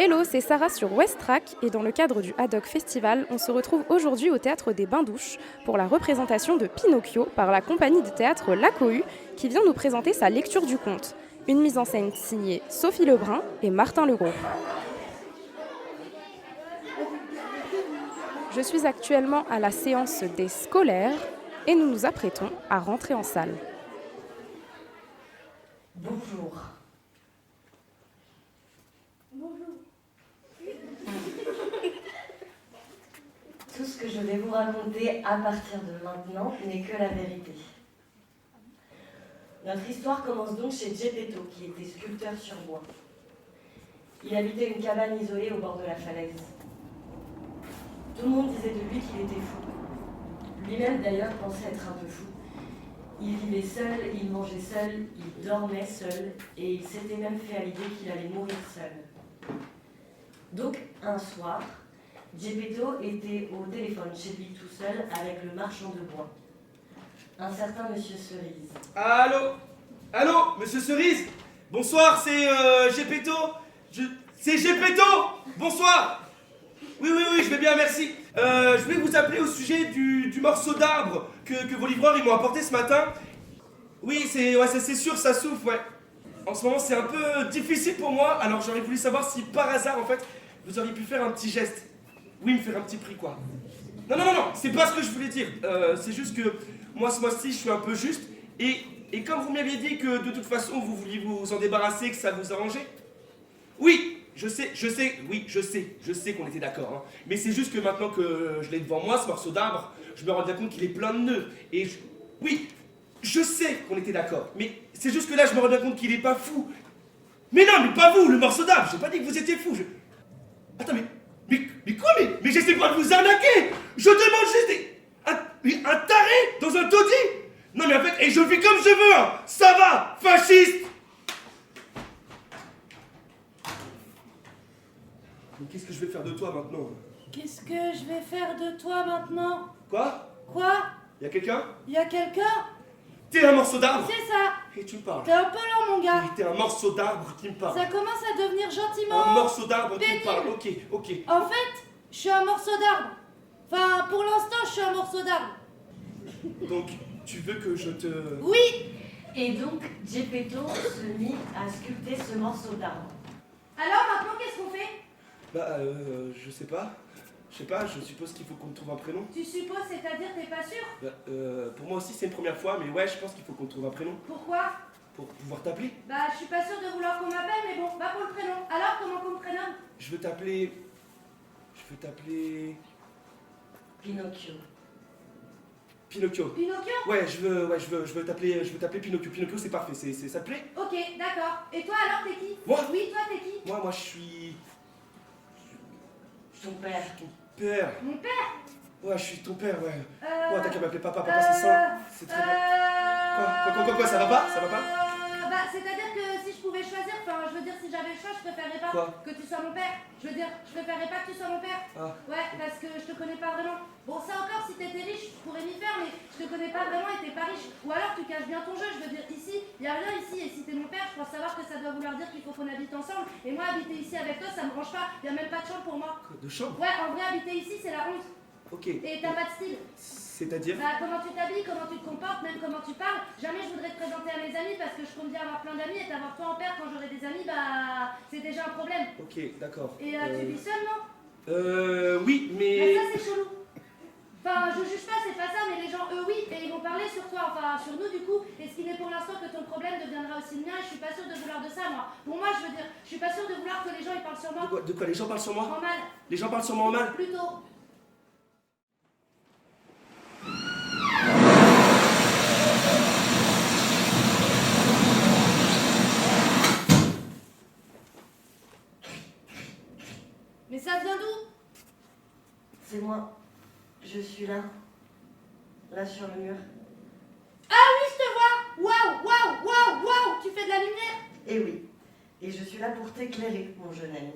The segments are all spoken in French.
Hello, c'est Sarah sur West Track et dans le cadre du Haddock Festival, on se retrouve aujourd'hui au Théâtre des Bains-Douches pour la représentation de Pinocchio par la compagnie de théâtre La Cohue qui vient nous présenter sa lecture du conte. Une mise en scène signée Sophie Lebrun et Martin Legros. Je suis actuellement à la séance des scolaires et nous nous apprêtons à rentrer en salle. Bonjour. Tout ce que je vais vous raconter à partir de maintenant n'est que la vérité. Notre histoire commence donc chez Geppetto, qui était sculpteur sur bois. Il habitait une cabane isolée au bord de la falaise. Tout le monde disait de lui qu'il était fou. Lui-même d'ailleurs pensait être un peu fou. Il vivait seul, il mangeait seul, il dormait seul, et il s'était même fait à l'idée qu'il allait mourir seul. Donc, un soir, Geppetto était au téléphone chez lui tout seul avec le marchand de bois, un certain Monsieur Cerise. Allô? Allô, Monsieur Cerise? Bonsoir, c'est Geppetto. C'est Geppetto! Bonsoir! Oui, je vais bien, merci. Je voulais vous appeler au sujet du morceau d'arbre que vos livreurs ils m'ont apporté ce matin. Oui, c'est sûr, ça souffle, ouais. En ce moment, c'est un peu difficile pour moi, alors j'aurais voulu savoir si par hasard, en fait, vous auriez pu faire un petit geste. Oui, me faire un petit prix, quoi. Non, c'est pas ce que je voulais dire. C'est juste que moi, ce mois-ci, je suis un peu juste. Et comme vous m'aviez dit que de toute façon, vous vouliez vous en débarrasser, que ça vous arrangeait. Oui, je sais qu'on était d'accord. Hein. Mais c'est juste que maintenant que je l'ai devant moi, ce morceau d'arbre, je me rends bien compte qu'il est plein de nœuds. Oui, je sais qu'on était d'accord. Mais c'est juste que là, je me rends bien compte qu'il est pas fou. Mais non, mais pas vous, le morceau d'arbre. J'ai pas dit que vous étiez fou. Attends, mais quoi, mais j'essaie pas de vous arnaquer. Je demande juste un taré dans un taudis. Non, mais en fait, et je vis comme je veux. Hein. Ça va, fasciste. Mais qu'est-ce que je vais faire de toi maintenant? Qu'est-ce que je vais faire de toi maintenant? Quoi? Y'a quelqu'un? Y'a quelqu'un? T'es un morceau d'arbre? C'est ça! Et tu me parles? T'es un peu lent, mon gars! Oui, t'es un morceau d'arbre qui me parle. Ça commence à devenir gentiment... Un morceau d'arbre qui me pénible. parle, ok. En fait, je suis un morceau d'arbre. Enfin, pour l'instant, je suis un morceau d'arbre. Donc, tu veux que je te... Oui! Et donc, Geppetto se mit à sculpter ce morceau d'arbre. Alors, maintenant, qu'est-ce qu'on fait? Je sais pas, je suppose qu'il faut qu'on trouve un prénom. Tu supposes, c'est-à-dire t'es pas sûr? Pour moi aussi c'est une première fois, mais ouais, je pense qu'il faut qu'on trouve un prénom. Pourquoi? Pour pouvoir t'appeler. Bah, je suis pas sûre de vouloir qu'on m'appelle, mais bon, va pour le prénom. Alors, comment qu'on me prénomme? Je veux t'appeler... Pinocchio. Pinocchio. Pinocchio? Ouais, je veux t'appeler Pinocchio. Pinocchio, c'est parfait, ça te plaît? Ok, d'accord. Et toi, alors, t'es qui? Moi? Oui, toi, t'es qui? Moi, je suis... Ton père. ton père. Mon père? Ouais, je suis ton père, ouais. Euh... T'as qu'à m'appeler papa, c'est ça. C'est très bien. Quoi, ça va pas? Bah, c'est-à-dire que si je pouvais choisir, enfin, je veux dire, si j'avais le choix, je préférerais pas que tu sois mon père. Je veux dire, je préférerais pas que tu sois mon père. Ah. Ouais, parce que je te connais pas vraiment. Bon, ça encore, si t'étais riche, je pourrais m'y faire, mais je te connais pas vraiment et t'es pas riche. Ou alors tu caches bien ton jeu, je veux dire, ici, y a rien ici, et si t'es mon père, je pense savoir que ça doit vouloir dire qu'il faut qu'on habite ensemble. Et moi, habiter ici avec toi, ça me branche pas, y a même pas de chambre pour moi. De chambre? Ouais, en vrai, habiter ici, c'est la honte. Ok. Et t'as pas de style. C'est-à-dire? Bah, comment tu t'habilles, comment tu te comportes, même comment tu parles. Jamais je voudrais te présenter à mes amis parce que je compte bien avoir plein d'amis et t'avoir toi en père quand j'aurai des amis, bah c'est déjà un problème. Ok, d'accord. Et tu vis seul, non? Oui, mais... Mais ça c'est chelou. Enfin, je juge pas, c'est pas ça, mais les gens, eux, oui, et ils vont parler sur toi, enfin sur nous du coup. Et ce qui n'est pour l'instant que ton problème deviendra aussi le mien, et je suis pas sûre de vouloir de ça, moi. Pour moi, je veux dire, je suis pas sûre de vouloir que les gens ils parlent sur moi. De quoi? Les gens parlent sur moi? En mal. Les gens parlent sur moi en mal? Plutôt. Mais ça vient d'où? C'est moi. Je suis là. Là sur le mur. Ah oui, je te vois! Waouh! Tu fais de la lumière? Et oui. Et je suis là pour t'éclairer, mon jeune ami.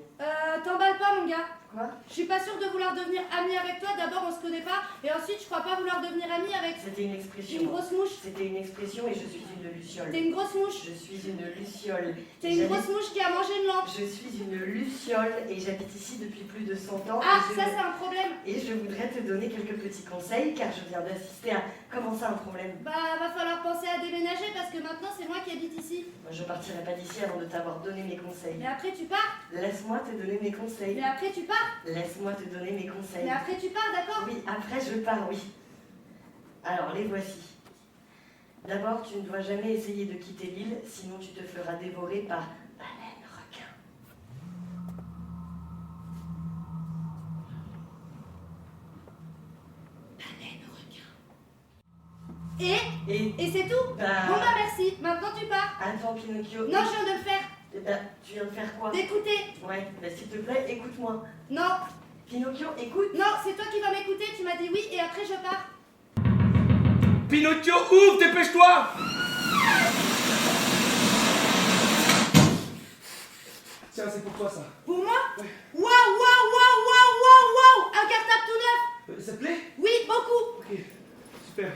T'emballes pas, mon gars. Quoi? Je suis pas sûre de vouloir devenir amie avec toi. D'abord, on se connaît pas. Et ensuite, je crois pas vouloir devenir amie avec C'était une expression. une grosse mouche. C'était une expression et je suis une luciole. T'es une grosse mouche. Je suis une luciole. T'es une grosse mouche qui a mangé une lampe. Je suis une luciole et j'habite ici depuis plus de 100 ans. Ah, et ça c'est un problème. Et je voudrais te donner quelques petits conseils car je viens d'assister à... Comment ça, un problème? Bah, va falloir penser à déménager parce que maintenant c'est moi qui habite ici. Moi, je partirai pas d'ici avant de t'avoir donné mes conseils. Mais après tu pars. Laisse-moi te donner mes conseils. Mais après tu pars. Laisse-moi te donner mes conseils. Mais après tu pars, d'accord? Oui, après je pars, oui. Alors, les voici. D'abord, tu ne dois jamais essayer de quitter l'île, sinon tu te feras dévorer par baleine requin. Baleine requin. Et Et c'est tout? bah... Bon bah merci, maintenant tu pars. Attends, Pinocchio. Non, je viens de le faire. Tu viens de faire quoi? D'écouter. Ouais, bah s'il te plaît, écoute-moi. Non, Pinocchio, écoute. non, c'est toi qui vas m'écouter, tu m'as dit oui et après je pars. Pinocchio, ouvre, dépêche-toi! Tiens, c'est pour toi ça. Pour moi? Ouais. Waouh, waouh, waouh, waouh, waouh, waouh. Un cartable tout neuf. Ça te plaît? Oui, beaucoup. Ok, super.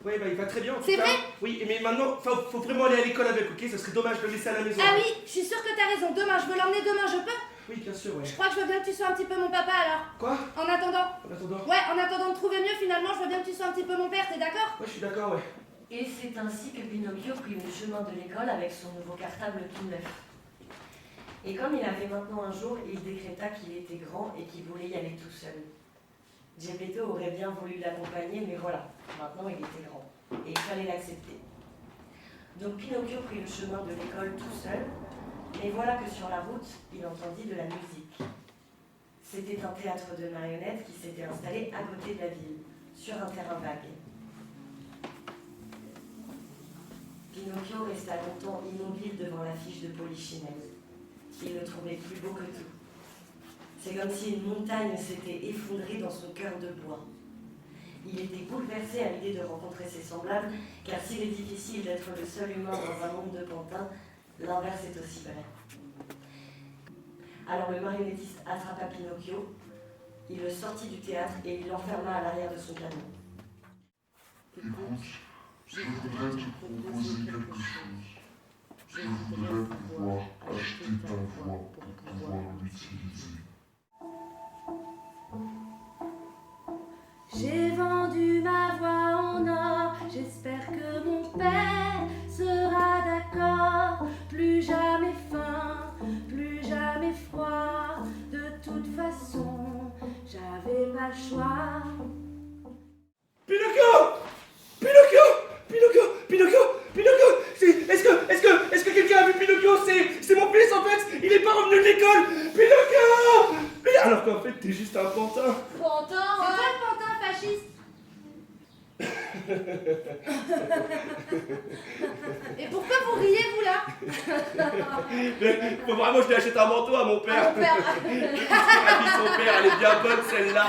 Ouais, il va très bien. en tout C'est cas. vrai? Oui, mais maintenant, faut vraiment aller à l'école avec, ok? Ça serait dommage de le laisser à la maison. Ah oui, je suis sûre que t'as raison. Demain, je veux l'emmener demain, je peux? Oui, bien sûr, ouais. Je crois que je veux bien que tu sois un petit peu mon papa alors. Quoi? En attendant. En attendant. Ouais, en attendant de trouver mieux, finalement, je veux bien que tu sois un petit peu mon père, t'es d'accord? Ouais, je suis d'accord, ouais. Et c'est ainsi que Pinocchio prit le chemin de l'école avec son nouveau cartable tout neuf. Et comme il avait maintenant un jour, il décréta qu'il était grand et qu'il voulait y aller tout seul. Geppetto aurait bien voulu l'accompagner, mais voilà, maintenant il était grand. Et il fallait l'accepter. Donc Pinocchio prit le chemin de l'école tout seul, mais voilà que sur la route, il entendit de la musique. C'était un théâtre de marionnettes qui s'était installé à côté de la ville, sur un terrain vague. Pinocchio resta longtemps immobile devant l'affiche de Polichinelle. Il le trouvait plus beau que tout. C'est comme si une montagne s'était effondrée dans son cœur de bois. Il était bouleversé à l'idée de rencontrer ses semblables, car s'il est difficile d'être le seul humain dans un monde de pantins, l'inverse est aussi vrai. Alors le marionnettiste attrapa Pinocchio, il le sortit du théâtre et il l'enferma à l'arrière de son camion. Écoute, je voudrais te proposer quelque chose. Je voudrais pouvoir acheter ta voix pour pouvoir l'utiliser. J'ai vendu ma voix en or, j'espère que mon père sera d'accord. Plus jamais faim, plus jamais froid, de toute façon, j'avais pas le choix. Pinocchio! Pinocchio! Pinocchio! Pinocchio! Pinocchio! Est-ce que quelqu'un a vu Pinocchio? C'est mon fils en fait! Il est pas revenu de l'école! Pinocchio! Alors qu'en fait, t'es juste un pantin! Pantin, c'est toi le pantin fasciste. Et pourquoi vous riez vous là? Mais faut vraiment que je lui achète un manteau à mon père! Ah, mon père. Son père, elle est bien bonne celle-là!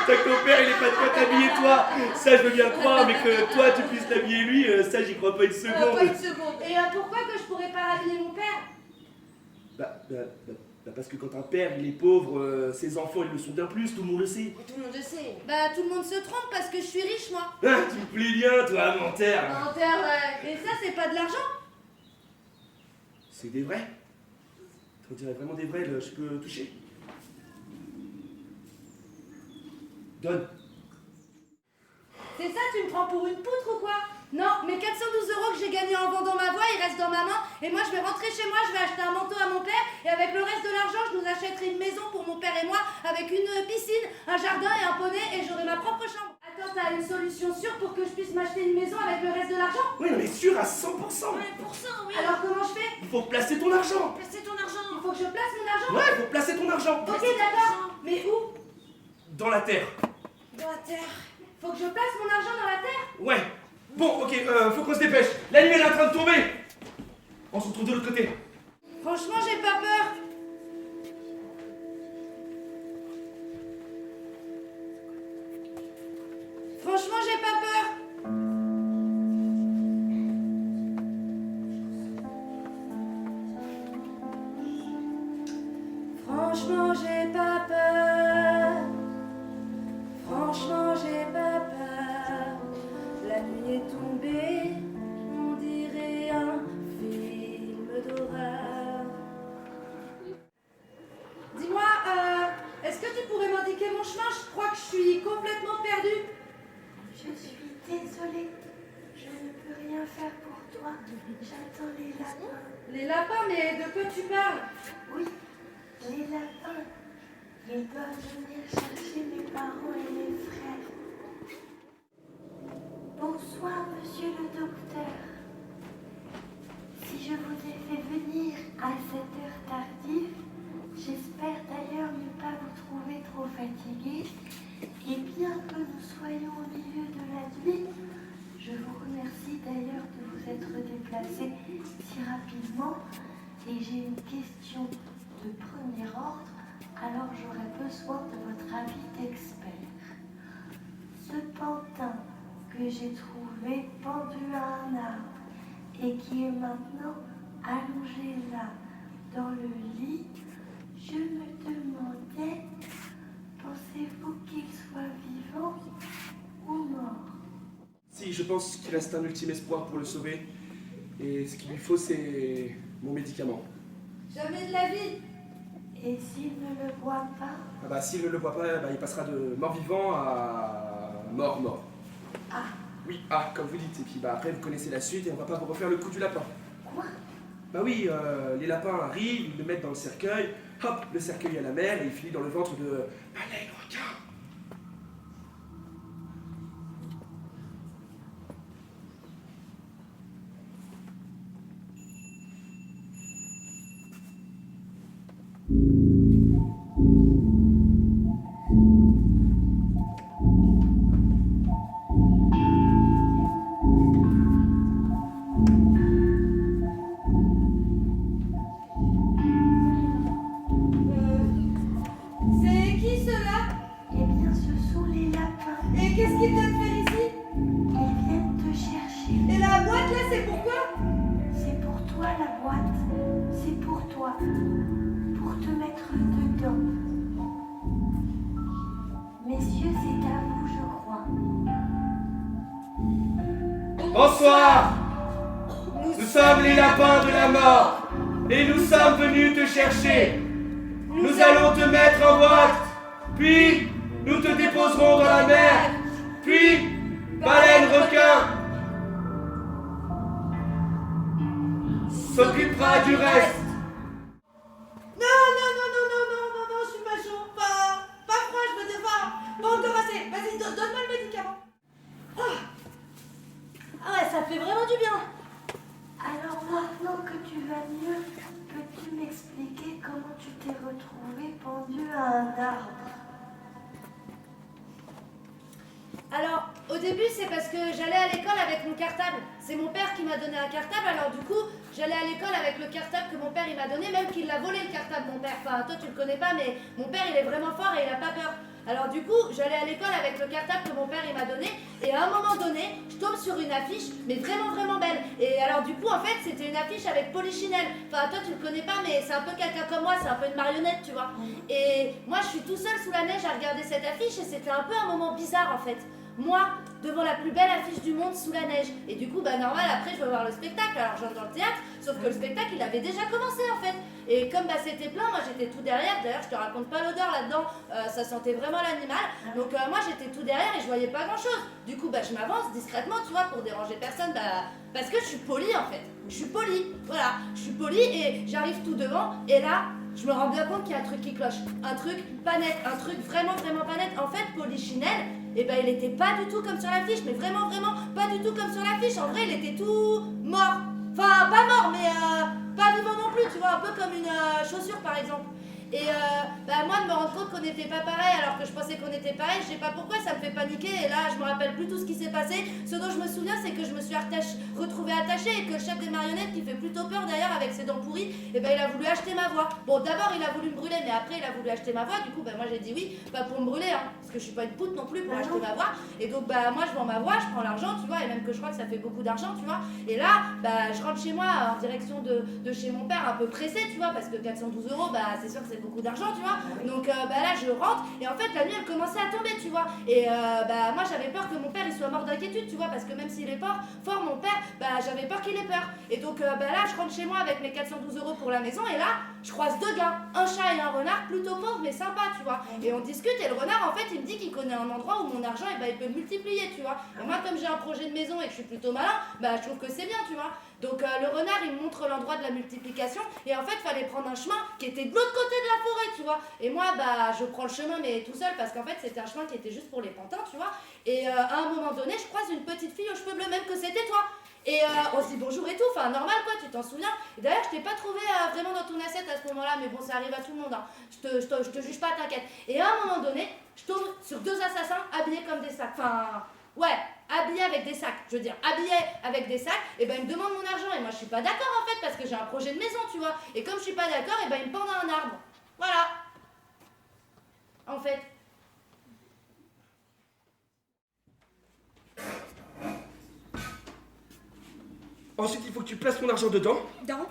T'as que ton père il est pas de quoi t'habiller toi! Ça je veux bien le croire, mais que toi tu puisses t'habiller lui, ça j'y crois pas une seconde! Pas une seconde. Et pourquoi que je pourrais pas rhabiller mon père? Bah parce que quand un père il est pauvre, ses enfants ils le sont bien plus, tout le monde le sait! Tout le monde le sait. Bah tout le monde se trompe parce que je suis riche moi. Ah, tu me plais bien toi, menteur! Menteur, ouais. Et ça c'est pas de l'argent? C'est des vrais? On dirait vraiment des vrais, là. Je peux toucher? Donne! C'est ça, tu me prends pour une poutre ou quoi? Non, mes 412 € que j'ai gagnés en vendant ma voix, ils restent dans ma main. Et moi, je vais rentrer chez moi, je vais acheter un manteau à mon père. Et avec le reste de l'argent, je nous achèterai une maison pour mon père et moi, avec une piscine, un jardin et un poney, et j'aurai ma propre chambre. Attends, t'as une solution sûre pour que je puisse m'acheter une maison avec le reste de l'argent? Oui, non, mais sûr à 100%! Oui. Alors comment je fais? Il faut placer ton argent! Placer ton argent. Il faut que je place mon argent? Ouais, il faut placer ton argent! Ok, d'accord. Mais où? Dans la terre! Dans la terre. Faut que je place mon argent dans la terre? Ouais! Bon, ok, faut qu'on se dépêche! La nuit elle est en train de tomber! On se retrouve de l'autre côté! Franchement, j'ai pas peur. Franchement, j'ai pas peur. Franchement, Franchement, j'ai pas peur. Franchement, j'ai pas peur. La nuit est tombée, on dirait un film d'horreur. Dis-moi, est-ce que tu pourrais m'indiquer mon chemin? Je crois que je suis complètement perdue. Je suis désolée, je ne peux rien faire pour toi. J'attends les lapins. Les lapins, mais de quoi tu parles? Oui, les lapins. Ils doivent venir chercher mes parents et mes frères. Bonsoir, monsieur le docteur. Si je vous ai fait venir à cette heure tardive, j'espère d'ailleurs ne pas vous trouver trop fatigué. Et bien que nous soyons au milieu de la nuit, je vous remercie d'ailleurs de vous être déplacé si rapidement. Et j'ai une question de premier ordre, alors j'aurais besoin de votre avis d'expert. Ce pantin que j'ai trouvé pendu à un arbre et qui est maintenant allongé là, dans le lit, je me demandais, pensez-vous qu'il soit vivant ou mort? Si, je pense qu'il reste un ultime espoir pour le sauver. Et ce qu'il lui faut, c'est mon médicament. Jamais de la vie. Et s'il ne le voit pas? Ah bah, s'il ne le voit pas, bah, il passera de mort-vivant à mort-mort. Ah. Oui, ah, comme vous dites. Et puis bah, après, vous connaissez la suite et on va pas vous refaire le coup du lapin. Quoi? Bah oui, les lapins arrivent, ils le mettent dans le cercueil, hop, le cercueil à la mer et il finit dans le ventre de baleine requin. C'est qui ceux-là? Eh bien, ce sont les lapins. Et qu'est-ce qu'ils viennent faire ici? Ils viennent te chercher. Et la boîte là, c'est pourquoi? C'est pour toi la boîte. C'est pour toi. Pour te mettre dedans. Messieurs, c'est à vous, je crois. Bonsoir! Nous sommes les lapins de la mort et nous sommes venus te chercher. Nous allons te mettre en boîte, puis nous te déposerons dans la mer, puis baleine requin s'occupera du reste. Non, non, non, non, non, non, non, non, je suis pas chaud, pas froid, je me défends, pas encore assez. Vas-y, donne-moi le médicament. Ah ouais, ça fait vraiment du bien. Alors maintenant que tu vas mieux, peux-tu m'expliquer comment tu t'es retrouvé pendu à un arbre? Alors, au début, c'est parce que j'allais à l'école avec mon cartable. C'est mon père qui m'a donné un cartable, alors du coup, j'allais à l'école avec le cartable que mon père il m'a donné, même qu'il l'a volé le cartable, mon père. Enfin, toi, tu le connais pas, mais mon père, il est vraiment fort et il a pas peur. Alors du coup, j'allais à l'école avec le cartable que mon père il m'a donné, et à un moment donné, je tombe sur une affiche, mais vraiment vraiment belle. Et alors du coup, en fait, c'était une affiche avec Polichinelle. Enfin, toi tu le connais pas, mais c'est un peu quelqu'un comme moi, c'est un peu une marionnette, tu vois. Et moi, je suis tout seul sous la neige à regarder cette affiche, et c'était un peu un moment bizarre en fait. Moi, devant la plus belle affiche du monde sous la neige. Et du coup, bah normal, après je vais voir le spectacle. Alors j'entre dans le théâtre, sauf que le spectacle il avait déjà commencé en fait. Et comme bah c'était plein, moi j'étais tout derrière. D'ailleurs, je te raconte pas l'odeur là-dedans, ça sentait vraiment l'animal. Donc moi j'étais tout derrière et je voyais pas grand chose. Du coup, bah je m'avance discrètement, tu vois, pour déranger personne, bah parce que je suis polie en fait. Je suis polie, voilà, je suis polie et j'arrive tout devant. Et là, je me rends bien compte qu'il y a un truc qui cloche. Un truc pas net, un truc vraiment vraiment pas net. En fait, Polichinelle, et ben il était pas du tout comme sur l'affiche, mais vraiment vraiment pas du tout comme sur l'affiche. En vrai, il était tout mort. Enfin, pas mort, mais pas vivant non plus, tu vois, un peu comme une chaussure par exemple. Et bah moi de me rendre compte qu'on n'était pas pareil alors que je pensais qu'on était pareil, je sais pas pourquoi, ça me fait paniquer. Et là je me rappelle plus tout ce qui s'est passé. Ce dont je me souviens, c'est que je me suis retrouvée attachée et que le chef des marionnettes, qui fait plutôt peur d'ailleurs avec ses dents pourries, et ben il a voulu acheter ma voix. Bon, d'abord il a voulu me brûler, mais après il a voulu acheter ma voix. Du coup bah moi j'ai dit oui, pas pour me brûler hein, parce que je suis pas une poute non plus pour acheter ma voix. Et donc bah moi je vends ma voix, je prends l'argent, tu vois, et même que je crois que ça fait beaucoup d'argent, tu vois. Et là bah je rentre chez moi en direction de chez mon père, un peu pressée, tu vois, parce que 412 €, bah c'est sûr que c'est c'est beaucoup d'argent, tu vois. Donc là, je rentre, et en fait, la nuit, elle commençait à tomber, tu vois. Et moi, j'avais peur que mon père, il soit mort d'inquiétude, tu vois, parce que même s'il est fort, mon père, j'avais peur qu'il ait peur. Et donc là, je rentre chez moi avec mes 412 € pour la maison, et là, je croise deux gars, un chat et un renard, plutôt pauvres, mais sympas, tu vois. Et on discute, et le renard, en fait, il me dit qu'il connaît un endroit où mon argent, il peut multiplier, tu vois. Et moi, comme j'ai un projet de maison et que je suis plutôt malin, je trouve que c'est bien, tu vois. Donc le renard, il me montre l'endroit de la multiplication, et en fait, il fallait prendre un chemin qui était de l'autre côté de la forêt, tu vois. Et moi, je prends le chemin, mais tout seul, parce qu'en fait, c'était un chemin qui était juste pour les pantins, tu vois. Et à un moment donné, je croise une petite fille aux cheveux bleus, même que c'était toi. Et on se dit bonjour et tout, enfin normal quoi, tu t'en souviens. Et d'ailleurs, je t'ai pas trouvé vraiment dans ton assiette à ce moment-là, mais bon, ça arrive à tout le monde, hein. Je te juge pas, t'inquiète. Et à un moment donné, je tombe sur deux assassins habillés comme des sacs. Enfin, ouais, habillés avec des sacs. Je veux dire, habillés avec des sacs, et ils me demandent mon argent. Et moi, je suis pas d'accord en fait, parce que j'ai un projet de maison, tu vois. Et comme je suis pas d'accord, ils me pendent à un arbre. Voilà. En fait. Ensuite, il faut que tu places ton argent dedans. Non.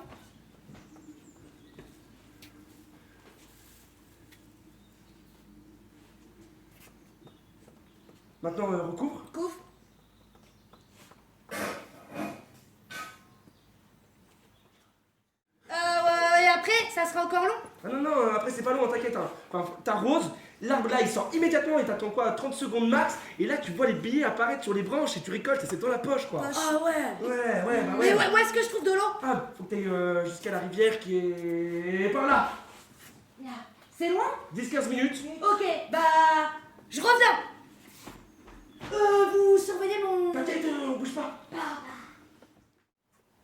Maintenant, recouvre. Couvre. Et après, ça sera encore long. Ah non, après c'est pas long, t'inquiète. Hein. Enfin, t'arroses, l'arbre là il sort immédiatement et t'attends quoi, 30 secondes max, et là tu vois les billets apparaître sur les branches et tu récoltes et c'est dans la poche quoi. Ah ouais. Ouais. Mais où est-ce que je trouve de l'eau? Ah, faut que t'ailles jusqu'à la rivière qui est par là. C'est loin? 10-15 minutes. Ok, je reviens. Vous surveillez mon... T'inquiète, on bouge pas.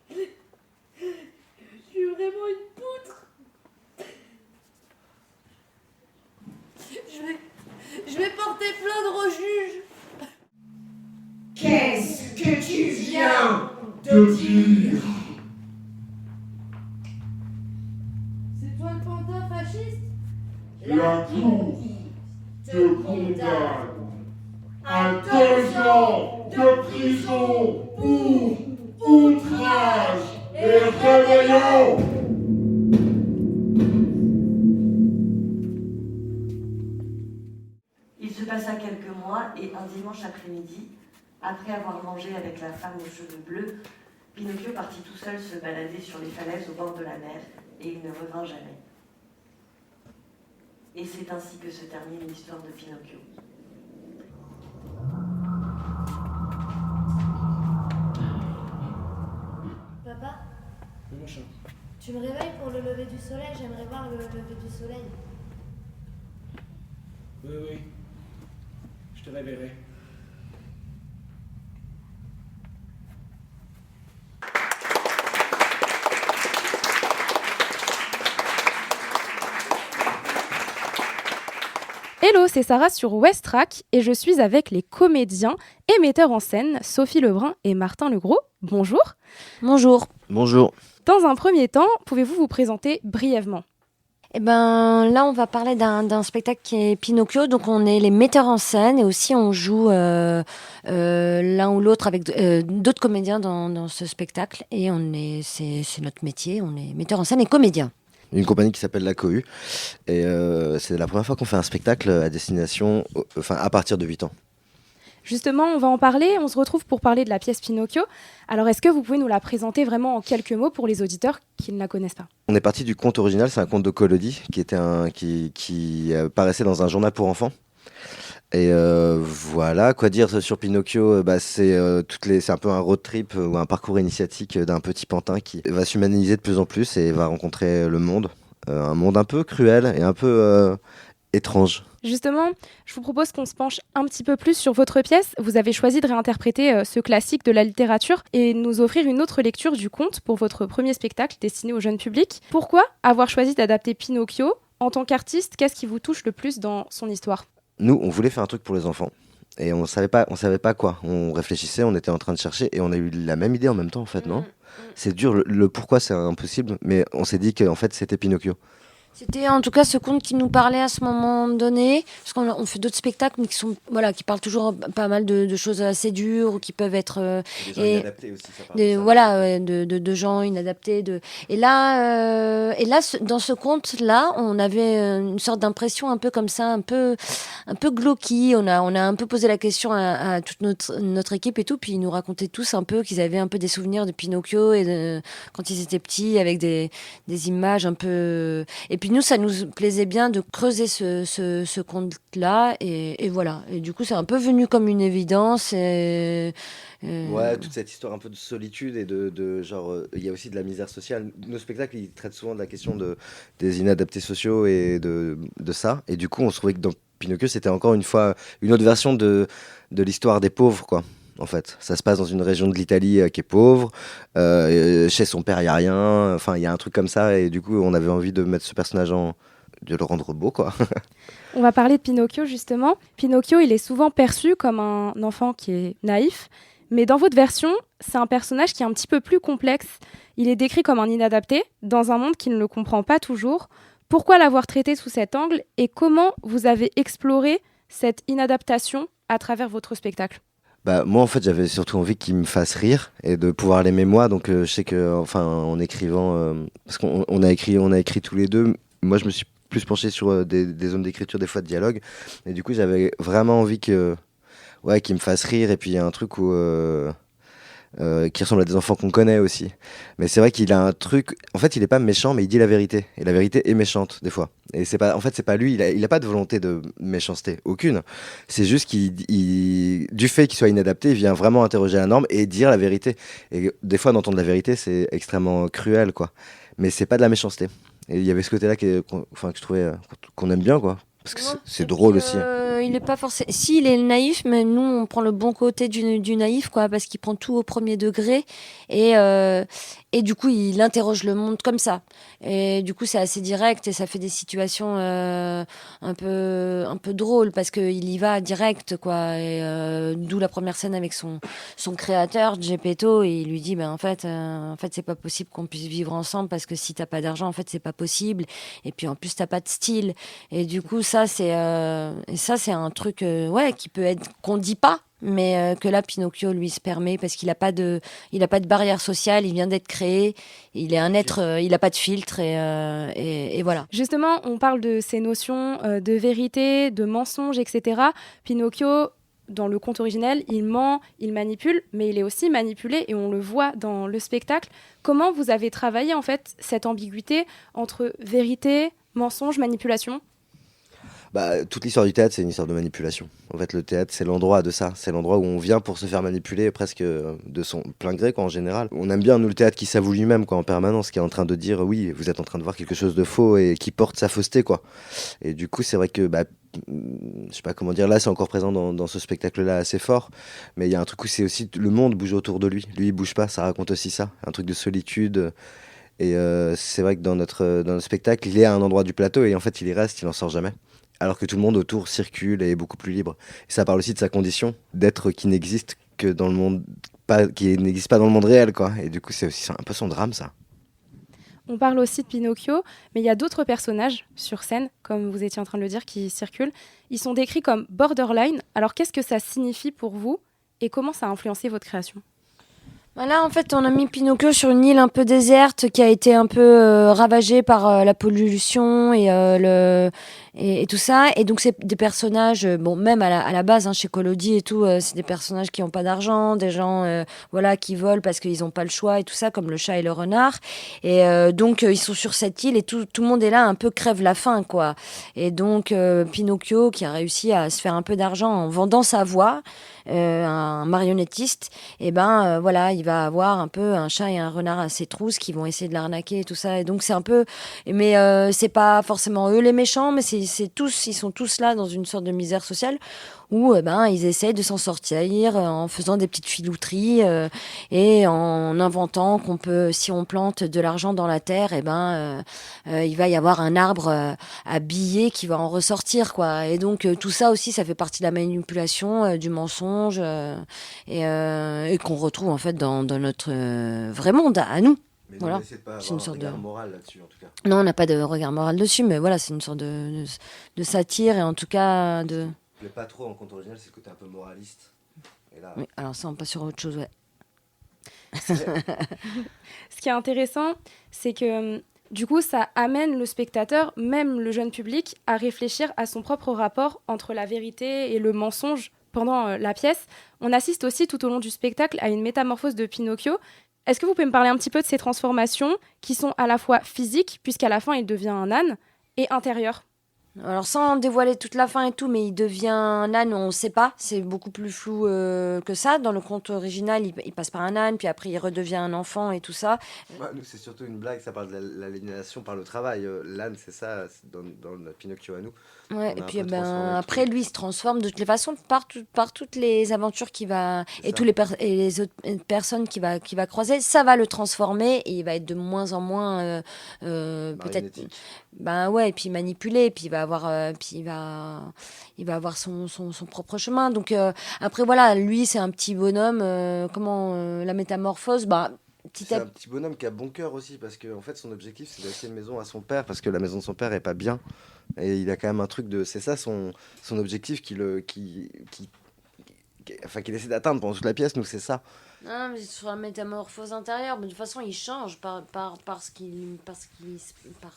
Je suis vraiment une poutre. Je vais porter plainte au juge. Qu'est-ce que tu viens de dire? C'est toi le pantin fasciste? La Cour te condamne à 2 ans de prison pour outrage et rébellion. Il se passa quelques mois et un dimanche après-midi, après avoir mangé avec la femme aux cheveux bleus, Pinocchio partit tout seul se balader sur les falaises au bord de la mer et il ne revint jamais. Et c'est ainsi que se termine l'histoire de Pinocchio. Papa, Mon chat. tu me réveilles pour le lever du soleil. J'aimerais voir le lever du soleil. Oui. Je te réveillerai. Hello, c'est Sarah sur Westrack et je suis avec les comédiens et metteurs en scène Sophie Lebrun et Martin Legros. Bonjour. Bonjour. Bonjour. Dans un premier temps, pouvez-vous vous présenter brièvement ? Eh ben, là, on va parler d'un spectacle qui est Pinocchio. Donc, on est les metteurs en scène et aussi on joue l'un ou l'autre avec d'autres comédiens dans ce spectacle. Et c'est notre métier. On est metteurs en scène et comédiens. Une compagnie qui s'appelle La Cohue. Et c'est la première fois qu'on fait un spectacle à destination, à partir de 8 ans. Justement, on va en parler. On se retrouve pour parler de la pièce Pinocchio. Alors, est-ce que vous pouvez nous la présenter vraiment en quelques mots pour les auditeurs qui ne la connaissent pas ? On est parti du conte original, c'est un conte de Collodi qui paraissait dans un journal pour enfants. Et voilà, quoi dire sur Pinocchio, c'est un peu un road trip ou un parcours initiatique d'un petit pantin qui va s'humaniser de plus en plus et va rencontrer le monde. Un monde un peu cruel et un peu étrange. Justement, je vous propose qu'on se penche un petit peu plus sur votre pièce. Vous avez choisi de réinterpréter ce classique de la littérature et nous offrir une autre lecture du conte pour votre premier spectacle destiné au jeune public. Pourquoi avoir choisi d'adapter Pinocchio ? En tant qu'artiste, qu'est-ce qui vous touche le plus dans son histoire ? Nous, on voulait faire un truc pour les enfants et on savait pas quoi. On réfléchissait, on était en train de chercher et on a eu la même idée en même temps en fait, non ? C'est dur, le pourquoi c'est impossible, mais on s'est dit qu'en fait c'était Pinocchio. C'était en tout cas ce conte qui nous parlait à ce moment donné, parce qu'on fait d'autres spectacles, mais qui parlent toujours pas mal de choses assez dures, ou qui peuvent être Des gens inadaptés aussi, ça parle de ça. voilà, de gens inadaptés. Dans ce conte-là, on avait une sorte d'impression un peu comme ça, un peu glauqui. On a un peu posé la question à toute notre équipe et tout, puis ils nous racontaient tous un peu qu'ils avaient un peu des souvenirs de Pinocchio quand ils étaient petits, avec des images un peu. Et puis nous, ça nous plaisait bien de creuser ce conte-là, et voilà. Et du coup, c'est un peu venu comme une évidence. Ouais, toute cette histoire un peu de solitude et de genre, il y a aussi de la misère sociale. Nos spectacles, ils traitent souvent de la question des inadaptés sociaux et de ça. Et du coup, on se trouvait que dans Pinocchio, c'était encore une fois une autre version de l'histoire des pauvres, quoi. En fait, ça se passe dans une région de l'Italie qui est pauvre. Chez son père, il n'y a rien. Enfin, il y a un truc comme ça. Et du coup, on avait envie de mettre ce personnage de le rendre beau, quoi. On va parler de Pinocchio justement. Pinocchio, il est souvent perçu comme un enfant qui est naïf, mais dans votre version, c'est un personnage qui est un petit peu plus complexe. Il est décrit comme un inadapté dans un monde qu'il ne comprend pas toujours. Pourquoi l'avoir traité sous cet angle et comment vous avez exploré cette inadaptation à travers votre spectacle? Bah, moi, en fait, j'avais surtout envie qu'il me fasse rire et de pouvoir l'aimer moi. Donc, je sais que, enfin, en écrivant, parce qu'on a écrit tous les deux. Moi, je me suis plus penché sur des zones d'écriture, des fois de dialogue. Et du coup, j'avais vraiment envie qu'il me fasse rire. Et puis, il y a un truc qui ressemble à des enfants qu'on connaît aussi. Mais c'est vrai qu'il a un truc. En fait, il est pas méchant, mais il dit la vérité. Et la vérité est méchante des fois. Et c'est pas lui. Il a pas de volonté de méchanceté, aucune. C'est juste du fait qu'il soit inadapté, il vient vraiment interroger la norme et dire la vérité. Et des fois, d'entendre la vérité, c'est extrêmement cruel, quoi. Mais c'est pas de la méchanceté. Et il y avait ce côté-là que je trouvais qu'on aime bien, quoi. Parce que c'est drôle aussi. Il est pas forcément. Si, il est naïf, mais nous, on prend le bon côté du naïf, quoi, parce qu'il prend tout au premier degré. Et du coup, il interroge le monde comme ça. Et du coup, c'est assez direct et ça fait des situations un peu drôles parce qu'il y va direct, quoi. Et d'où la première scène avec son créateur, Geppetto, et il lui dit, en fait, c'est pas possible qu'on puisse vivre ensemble parce que si t'as pas d'argent, en fait, c'est pas possible. Et puis en plus, t'as pas de style. Et du coup, ça, c'est un truc, qui peut être qu'on dit pas. Mais que là, Pinocchio, lui, se permet parce qu'il n'a pas de barrière sociale, il vient d'être créé, il est un être, il n'a pas de filtre et voilà. Justement, on parle de ces notions de vérité, de mensonge, etc. Pinocchio, dans le conte originel, il ment, il manipule, mais il est aussi manipulé et on le voit dans le spectacle. Comment vous avez travaillé en fait cette ambiguïté entre vérité, mensonge, manipulation ? Bah, toute l'histoire du théâtre, c'est une histoire de manipulation. En fait, le théâtre, c'est l'endroit de ça. C'est l'endroit où on vient pour se faire manipuler presque de son plein gré, quoi, en général. On aime bien, nous, le théâtre qui s'avoue lui-même, quoi, en permanence, qui est en train de dire, oui, vous êtes en train de voir quelque chose de faux et qui porte sa fausseté, quoi. Et du coup, c'est vrai que, je sais pas comment dire, là, c'est encore présent dans ce spectacle-là assez fort. Mais il y a un truc où c'est aussi le monde bouge autour de lui. Lui, il bouge pas, ça raconte aussi ça. Un truc de solitude. Et c'est vrai que dans notre spectacle, il est à un endroit du plateau et en fait, il y reste, il n'en sort jamais. Alors que tout le monde autour circule et est beaucoup plus libre. Et ça parle aussi de sa condition d'être qui n'existe que dans le monde, qui n'existe pas dans le monde réel, quoi. Et du coup, c'est aussi un peu son drame, ça. On parle aussi de Pinocchio, mais il y a d'autres personnages sur scène, comme vous étiez en train de le dire, qui circulent. Ils sont décrits comme borderline. Alors, qu'est-ce que ça signifie pour vous et comment ça a influencé votre création ? Là, en fait, on a mis Pinocchio sur une île un peu déserte qui a été un peu ravagée par la pollution et tout ça. Et donc, c'est des personnages, même à la base, chez Collodi et tout, c'est des personnages qui n'ont pas d'argent, des gens qui volent parce qu'ils n'ont pas le choix et tout ça, comme le chat et le renard. Et donc, ils sont sur cette île et tout le monde est là, un peu crève la faim, quoi. Et donc, Pinocchio, qui a réussi à se faire un peu d'argent en vendant sa voix, un marionnettiste, et il va avoir un peu un chat et un renard à ses trousses qui vont essayer de l'arnaquer et tout ça. Et donc c'est un peu, mais c'est pas forcément eux les méchants, mais ils sont tous là dans une sorte de misère sociale où ils essayent de s'en sortir en faisant des petites filouteries et en inventant qu'on peut, si on plante de l'argent dans la terre, il va y avoir un arbre à billets qui va en ressortir, quoi. Et donc tout ça aussi, ça fait partie de la manipulation, du mensonge et qu'on retrouve en fait dans notre vrai monde à nous. Mais Voilà. on essaie de pas C'est avoir une un sorte regard de- moral là-dessus, en tout cas. Non, on n'a pas de regard moral dessus, mais voilà, c'est une sorte de satire et en tout cas de. Ce qui me plaît pas trop en conte original, c'est le côté un peu moraliste. Et là, Oui, alors ça, on passe sur autre chose, ouais. Ce qui est intéressant, c'est que du coup, ça amène le spectateur, même le jeune public, à réfléchir à son propre rapport entre la vérité et le mensonge pendant la pièce. On assiste aussi tout au long du spectacle à une métamorphose de Pinocchio. Est-ce que vous pouvez me parler un petit peu de ces transformations qui sont à la fois physiques, puisqu'à la fin il devient un âne, et intérieures? Alors sans dévoiler toute la fin et tout, mais il devient un âne, on ne sait pas, c'est beaucoup plus flou que ça. Dans le conte original, il passe par un âne, puis après il redevient un enfant et tout ça. bah, nous, c'est surtout une blague, ça parle de l'aliénation par le travail. L'âne, c'est ça, c'est dans notre Pinocchio à nous. Ouais, On et a un puis peu transformé le après, truc. lui, il se transforme de toutes les façons par toutes les aventures qu'il va C'est et ça. tous et les autres personnes qu'il va croiser, ça va le transformer et il va être de moins en moins peut-être Marinétique. ben ouais, et puis manipulé, puis il va avoir il va avoir son propre chemin. Donc après voilà, lui c'est un petit bonhomme la métamorphose bah petit C'est à un petit bonhomme qui a bon cœur aussi, parce que en fait, son objectif, c'est d'acheter une maison à son père, parce que la maison de son père est pas bien. Et il a quand même un truc de. C'est ça son objectif enfin, qu'il essaie d'atteindre pendant toute la pièce, nous, c'est ça. Non, mais sur la métamorphose intérieure, mais de toute façon, il change par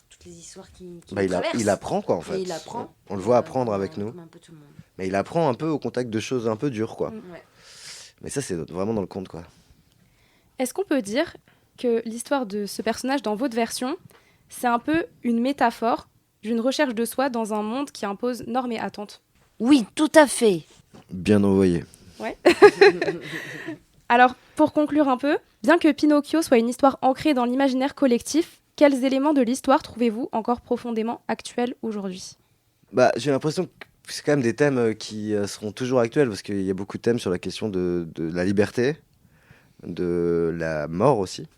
toutes les histoires qui Bah, le traversent. il apprend, quoi, en fait. Et il apprend. On le voit apprendre avec comme nous. un peu tout le monde. Mais il apprend un peu au contact de choses un peu dures, quoi. Ouais. Mais ça, c'est vraiment dans le conte, quoi. Est-ce qu'on peut dire que l'histoire de ce personnage dans votre version, c'est un peu une métaphore d'une recherche de soi dans un monde qui impose normes et attentes? Oui, tout à fait. Bien envoyé. Alors, pour conclure un peu, bien que Pinocchio soit une histoire ancrée dans l'imaginaire collectif, quels éléments de l'histoire trouvez-vous encore profondément actuels aujourd'hui? Bah, j'ai l'impression que c'est quand même des thèmes qui seront toujours actuels, parce qu'il y a beaucoup de thèmes sur la question de la liberté, de la mort aussi.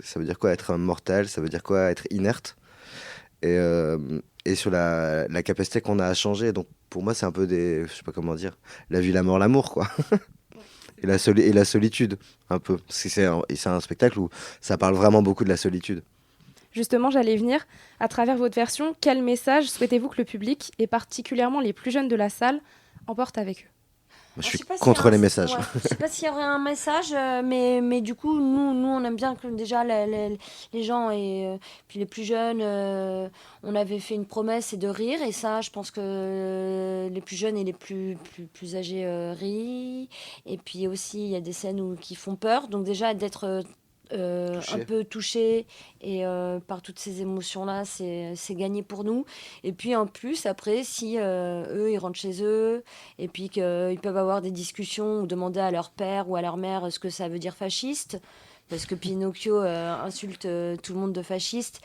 Ça veut dire quoi être un mortel, ça veut dire quoi être inerte. Et sur la capacité qu'on a à changer. Donc pour moi, c'est un peu je sais pas comment dire, la vie, la mort, l'amour, quoi. Et la solitude, un peu. Parce que c'est un spectacle où ça parle vraiment beaucoup de la solitude. Justement, j'allais venir. À travers votre version, quel message souhaitez-vous que le public, et particulièrement les plus jeunes de la salle, emportent avec eux? Je Je suis sais pas s'il y contre a un- les messages. ouais, je sais pas s'il y aurait un message, mais du coup, nous, on aime bien que déjà les gens et puis les plus jeunes, on avait fait une promesse, c'est de rire. Et ça, je pense que les plus jeunes et les plus âgés rient. Et puis aussi, il y a des scènes qui font peur. Donc déjà, d'être un Touché. peu touché et par toutes ces émotions-là, c'est gagné pour nous. Et puis en plus, après, si eux, ils rentrent chez eux et puis qu'ils peuvent avoir des discussions ou demander à leur père ou à leur mère ce que ça veut dire fasciste, parce que Pinocchio insulte tout le monde de fasciste,